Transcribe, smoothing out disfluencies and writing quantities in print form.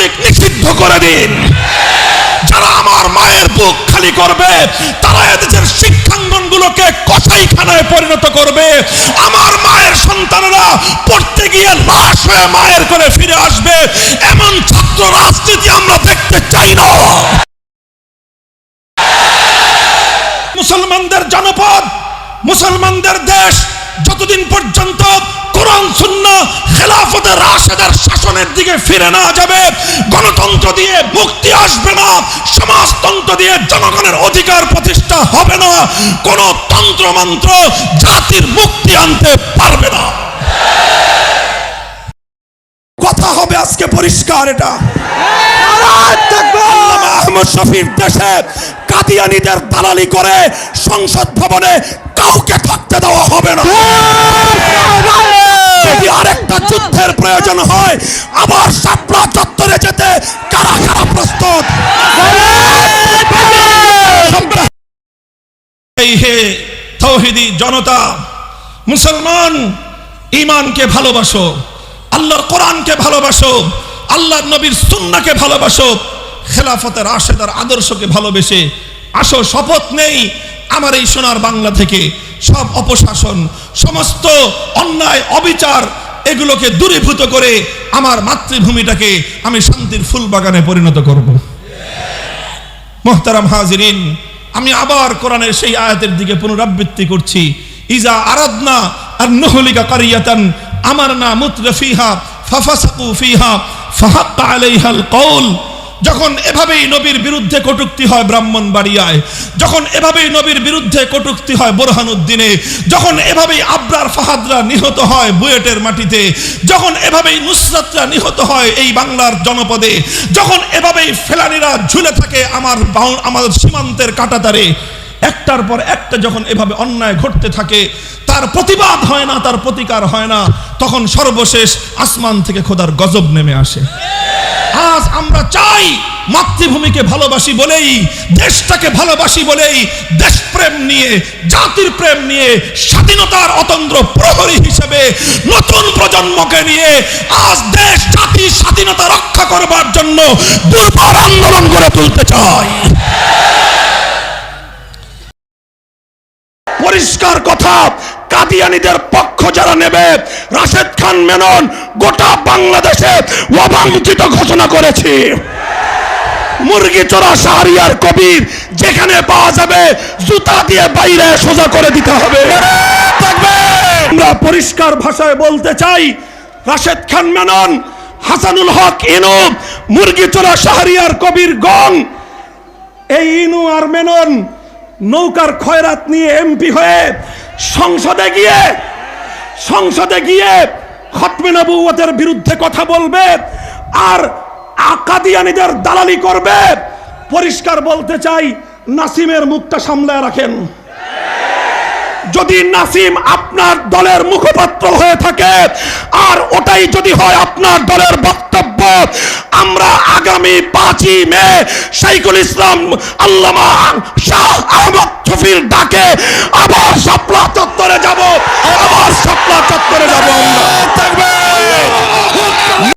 ছাত্রলীগ নিষিদ্ধ করে দিন। যারা আমার মায়ের বুক খালি করবে তারা এদেশের শিক্ষাঙ্গনগুলোকে কসাইখানায় পরিণত করবে। আমার মায়ের সন্তানেরা পড়তে গিয়ে লাশ হয়ে মায়ের কোলে ফিরে আসবে। এমন ছাত্র রাজনীতি আমরা দেখতে চাই না। মুসলমানদের জনপদ, মুসলমানদের দেশ যতদিন পর্যন্ত কোরআন সুন্নাহ খেলাফতে রাশেদার শাসনের দিকে ফিরে না যাবে, গণতন্ত্র দিয়ে মুক্তি আসবে না, সমাজতন্ত্র দিয়ে জনগণের অধিকার প্রতিষ্ঠা হবে না, কোন তন্ত্রমন্ত্র জাতির মুক্তি আনতে পারবে না। কথা হবে আজকে পরিষ্কার। এটা আহমদ শফির দেশে কাদিয়ানীদের দালালি করে সংসদ ভবনে কাউকে থাকতে দেওয়া হবে না। যদি আরেকটা যুদ্ধের প্রয়োজন হয় আবার শাপলা চত্বরে যেতে কারা কারা প্রস্তুত? এই হে তাওহীদি জনতা, মুসলমান, ঈমানকে ভালোবাসো, আল্লাহর কোরআনকে ভালোবাসো, আল্লাহর নবীর সুন্নাহকে ভালোবাসো, খেলাফতে রাশেদার আদর্শকে ভালোবেসে আসো। শপথ নেই আমার এই সোনার বাংলা থেকে সব অপশাসন, সমস্ত অন্যায় অবিচার এগুলোকে দূরীভূত করে আমার মাতৃভূমিটাকে আমি শান্তির ফুল বাগানে পরিণত করব। মুহতারাম হাজিরিন, আমি আবার কোরআনের সেই আয়াতের দিকে পুনরাবৃত্তি করছি। ইজা আরাদনা আন নুহলিকা কারিয়াতান আমারনা মুতরাফিহা ফাফাসাকু ফিহা ফাহাক্কা আলাইহাল কওল। যখন এভাবেই নবীর বিরুদ্ধে কটূক্তি হয় ব্রাহ্মণবাড়িয়ায়, যখন এভাবেই নবীর বিরুদ্ধে কটূক্তি হয় বোরহানুদ্দিনে, যখন এভাবেই আবরার ফাহাদরা নিহত হয় বুয়েটের মাটিতে, যখন এভাবেই নুসরাতরা নিহত হয় এই বাংলার জনপদে, যখন এভাবেই ফেলানিরা ঝুলে থাকে আমার সীমান্তের কাঁটাতারে, একটার পর একটা যখন এভাবে অন্যায় ঘটতে থাকে, তার প্রতিবাদ হয় না, তার প্রতিকার হয় না, তখন সর্বশেষ আসমান থেকে খোদার গজব নেমে আসে। আজ আমরা চাই মাতৃভূমিকে ভালোবাসি বলেই, দেশটাকে ভালোবাসি বলেই, দেশপ্রেম নিয়ে, জাতির প্রেম নিয়ে, স্বাধীনতার অতন্দ্র প্রহরী হিসেবে নতুন প্রজন্মকে নিয়ে আজ দেশ জাতি স্বাধীনতা রক্ষা করবার জন্য দুর্বার আন্দোলন গড়ে তুলতে চাই। পরিষ্কার কথা, কাদিয়ানীদের পক্ষ যারা নেবে, রাশেদ খান মেনন গোটা বাংলাদেশে অবাঞ্ছিত ঘোষণা করেছে। মুরগি চোরা শাহরিয়ার কবির যেখানে পাওয়া যাবে জুতা দিয়ে বাইরে সোজা করে দিতে হবে। আমরা পরিষ্কার ভাষায় বলতে চাই, রাশেদ খান মেনন, হাসানুল হক ইনু, মুরগি চোরা শাহরিয়ার কবির গং, এই ইনু আর মেনন নৌকার খয়রাত নিয়ে এমপি হয়ে সংসদে গিয়ে খতমে নবুয়তের বিরুদ্ধে কথা বলবে আর কাদিয়ানীদের দালালি করবে। পরিষ্কার বলতে চাই, নাসিমের মুখটা সামলায় রাখেন। যদি নাসিম আপনার দলের মুখপাত্র হয়ে থাকে আর ওটাই যদি হয় আপনার দলের বক্তব্য, আমরা আগামী 5ই মে শাইখুল ইসলাম আল্লামা শাহ আহমদ শফির ডাকে আবার শাপলা চত্বরে যাব।